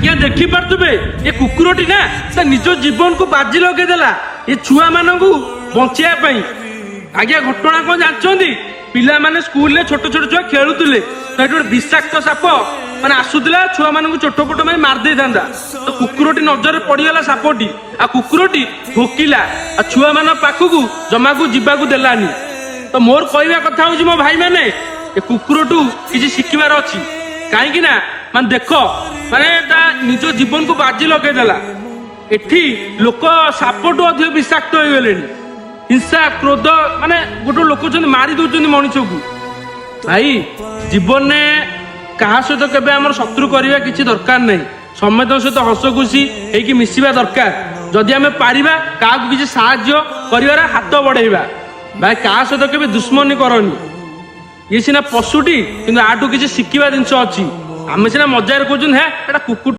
आज्ञा देखी पारे ये कुकुरटी ना से निज जीवन को बाजी लगेदेला ये छुआ मान बचाई। आज्ञा घटना कौन जानते पिला माने स्कूल छोट छोट छुआ खेलुले तो गोटे विषाक्त साप माने आसुला छुआ मान चोटपट मारे मारदे था तो कुकुरटी नजर पड़गला सापटी आ कुकुरटी भोकिला आ छुआ मान पाखक जमा को जीवाक देलानी। तो मोर कहवा कथा हूँ मो भाई मैंने ये कुकुरटू किसी शिखबार अच्छी कहीं माने देख माने निज जीवन को बाजी लगेदेला। एठी लोक सापटू अधिक विषाक्त हो गले हिंसा क्रोध माने गोटे लोक मारी दौरान मनुष्य को। भाई जीवन में क्या सहित केवे आम शत्रु करवा किसी दरकार नहीं समस्त सहित हस खुशी होगी मिसवा दरकार। जदि आम पारिबा क्या किसी साहाय्य कर हाथ बढ़ेगा भाई क्या सहित केवे दुश्मनी करनी। ये सीना पशुटी कि आठू किसी शिखा जिनस अच्छी आम सीना मजार कहूँ है कुकुर